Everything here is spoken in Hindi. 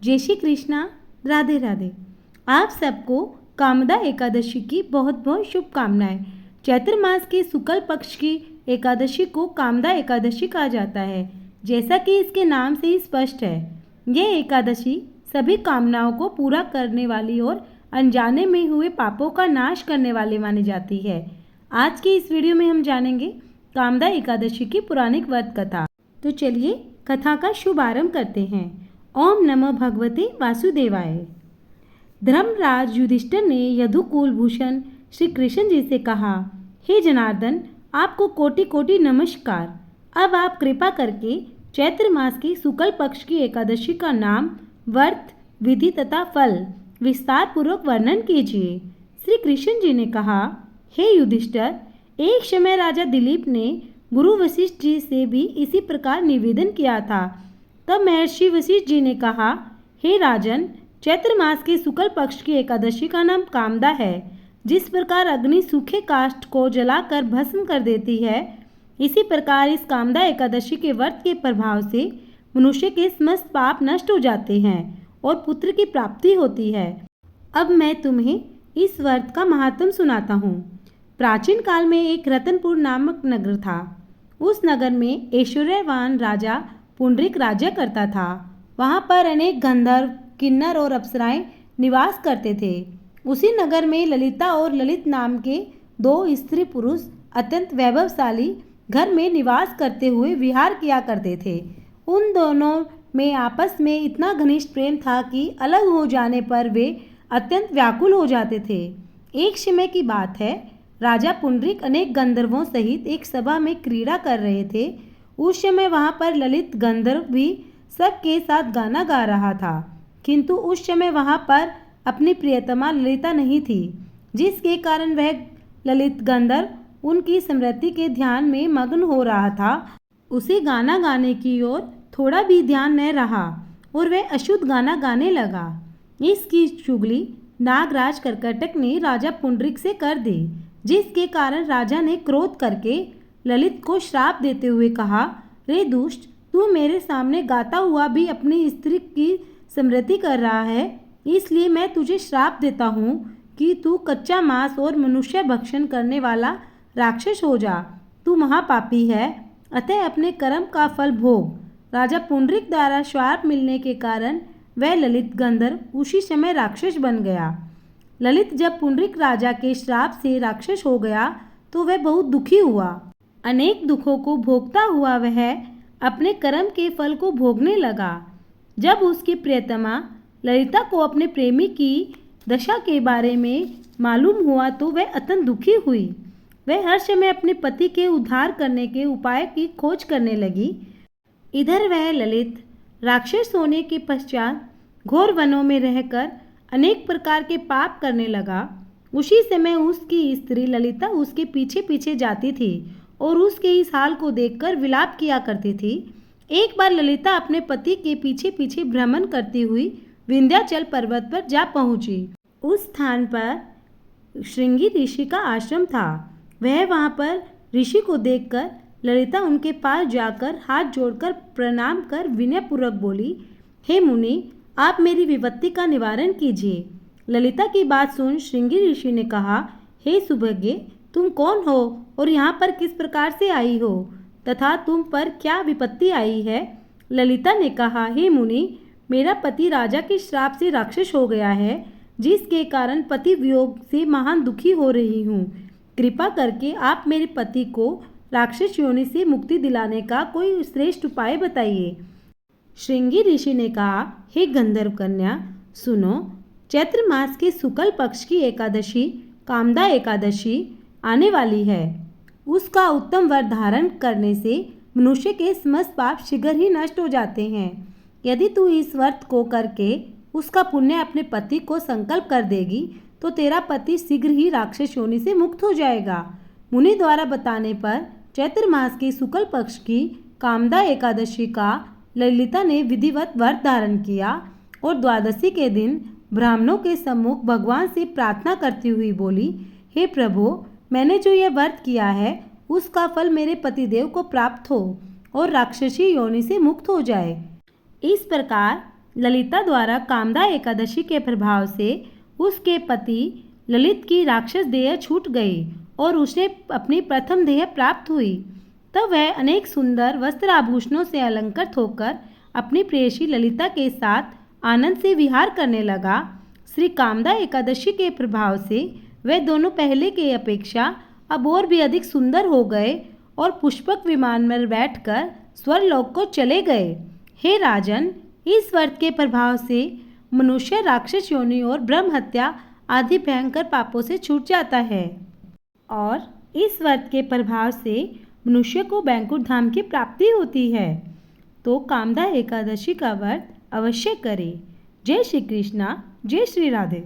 जय श्री कृष्णा, राधे राधे। आप सबको कामदा एकादशी की बहुत बहुत शुभकामनाएं। चैत्र मास के शुक्ल पक्ष की एकादशी को कामदा एकादशी कहा जाता है। जैसा कि इसके नाम से ही स्पष्ट है, यह एकादशी सभी कामनाओं को पूरा करने वाली और अनजाने में हुए पापों का नाश करने वाली मानी जाती है। आज की इस वीडियो में हम जानेंगे कामदा एकादशी की पौराणिक व्रत कथा। तो चलिए कथा का शुभारंभ करते हैं। ओम नमः भगवते वासुदेवाय। धर्मराज युधिष्ठिर ने यदुकुल भूषण श्री कृष्ण जी से कहा, हे जनार्दन, आपको कोटि कोटि नमस्कार। अब आप कृपा करके चैत्र मास की शुक्ल पक्ष की एकादशी का नाम, व्रत, विधि तथा फल विस्तार पूर्वक वर्णन कीजिए। श्री कृष्ण जी ने कहा, हे युधिष्ठिर, एक समय राजा दिलीप ने गुरु वशिष्ठ जी से भी इसी प्रकार निवेदन किया था। तब महर्षि वशिष्ठ जी ने कहा, हे राजन, चैत्र मास के शुक्ल पक्ष की एकादशी का नाम कामदा है। जिस प्रकार अग्नि सूखे काष्ठ को जलाकर भस्म कर देती है, इसी प्रकार इस कामदा एकादशी के व्रत के प्रभाव से मनुष्य के समस्त पाप नष्ट हो जाते हैं और पुत्र की प्राप्ति होती है। अब मैं तुम्हें इस व्रत का महात्म सुनाता हूँ। प्राचीन काल में एक रतनपुर नामक नगर था। उस नगर में ऐश्वर्यवान राजा पुंडरीक राज्य करता था। वहाँ पर अनेक गंधर्व, किन्नर और अप्सराएं निवास करते थे। उसी नगर में ललिता और ललित नाम के दो स्त्री पुरुष अत्यंत वैभवशाली घर में निवास करते हुए विहार किया करते थे। उन दोनों में आपस में इतना घनिष्ठ प्रेम था कि अलग हो जाने पर वे अत्यंत व्याकुल हो जाते थे। एक समय की बात है, राजा पुंडरीक अनेक गंधर्वों सहित एक सभा में क्रीड़ा कर रहे थे। उस समय वहाँ पर ललित गंधर्व भी सबके साथ गाना गा रहा था, किंतु उस समय वहाँ पर अपनी प्रियतमा ललिता नहीं थी, जिसके कारण वह ललित गंधर्व उनकी स्मृति के ध्यान में मग्न हो रहा था। उसे गाना गाने की ओर थोड़ा भी ध्यान न रहा और वह अशुद्ध गाना गाने लगा। इसकी चुगली नागराज कर्कटक ने राजा पुंडरीक से कर दी, जिसके कारण राजा ने क्रोध करके ललित को श्राप देते हुए कहा, रे दुष्ट, तू मेरे सामने गाता हुआ भी अपनी स्त्री की स्मृति कर रहा है, इसलिए मैं तुझे श्राप देता हूँ कि तू कच्चा मांस और मनुष्य भक्षण करने वाला राक्षस हो जा। तू महापापी है, अतः अपने कर्म का फल भोग। राजा पुंडरीक द्वारा श्राप मिलने के कारण वह ललित गंधर्व उसी समय राक्षस बन गया। ललित जब पुंडरीक राजा के श्राप से राक्षस हो गया तो वह बहुत दुखी हुआ। अनेक दुखों को भोगता हुआ वह अपने कर्म के फल को भोगने लगा। जब उसकी प्रियतमा ललिता को अपने प्रेमी की दशा के बारे में मालूम हुआ तो वह अत्यंत दुखी हुई। वह हर समय अपने पति के उद्धार करने के उपाय की खोज करने लगी। इधर वह ललित राक्षस होने के पश्चात घोर वनों में रहकर अनेक प्रकार के पाप करने लगा। उसी समय उसकी स्त्री ललिता उसके पीछे पीछे जाती थी और उसके इस हाल को देखकर विलाप किया करती थी। एक बार ललिता अपने पति के पीछे पीछे भ्रमण करती हुई विंध्याचल पर्वत पर जा पहुंची। उस स्थान पर श्रृंगी ऋषि का आश्रम था। वह वहां पर ऋषि को देखकर ललिता उनके पास जाकर हाथ जोड़कर प्रणाम कर विनयपूर्वक बोली, हे मुनि, आप मेरी विपत्ति का निवारण कीजिए। ललिता की बात सुन श्रृंगी ऋषि ने कहा, हे सुभगे, तुम कौन हो और यहाँ पर किस प्रकार से आई हो तथा तुम पर क्या विपत्ति आई है? ललिता ने कहा, हे मुनि, मेरा पति राजा के श्राप से राक्षस हो गया है, जिसके कारण पति वियोग से महान दुखी हो रही हूँ। कृपा करके आप मेरे पति को राक्षस योनि से मुक्ति दिलाने का कोई श्रेष्ठ उपाय बताइए। श्रृंगी ऋषि ने कहा, हे गंधर्व कन्या, सुनो, चैत्र मास के शुक्ल पक्ष की एकादशी कामदा एकादशी आने वाली है। उसका उत्तम व्रत धारण करने से मनुष्य के समस्त पाप शीघ्र ही नष्ट हो जाते हैं। यदि तू इस व्रत को करके उसका पुण्य अपने पति को संकल्प कर देगी तो तेरा पति शीघ्र ही राक्षस योनि से मुक्त हो जाएगा। मुनि द्वारा बताने पर चैत्र मास के शुक्ल पक्ष की कामदा एकादशी का ललिता ने विधिवत व्रत धारण किया और द्वादशी के दिन ब्राह्मणों के सम्मुख भगवान से प्रार्थना करती हुई बोली, हे प्रभु, मैंने जो यह व्रत किया है उसका फल मेरे पतिदेव को प्राप्त हो और राक्षसी योनि से मुक्त हो जाए। इस प्रकार ललिता द्वारा कामदा एकादशी के प्रभाव से उसके पति ललित की राक्षस देह छूट गई और उसे अपनी प्रथम देह प्राप्त हुई। तब वह अनेक सुंदर वस्त्र आभूषणों से अलंकृत होकर अपनी प्रेयसी ललिता के साथ आनंद से विहार करने लगा। श्री कामदा एकादशी के प्रभाव से वे दोनों पहले के अपेक्षा अब और भी अधिक सुंदर हो गए और पुष्पक विमान में बैठकर स्वर्गलोक को चले गए। हे राजन, इस व्रत के प्रभाव से मनुष्य राक्षस योनि और ब्रह्म हत्या आदि भयंकर पापों से छूट जाता है और इस व्रत के प्रभाव से मनुष्य को बैकुंठ धाम की प्राप्ति होती है। तो कामदा एकादशी का व्रत अवश्य करें। जय श्री कृष्णा, जय श्री राधे।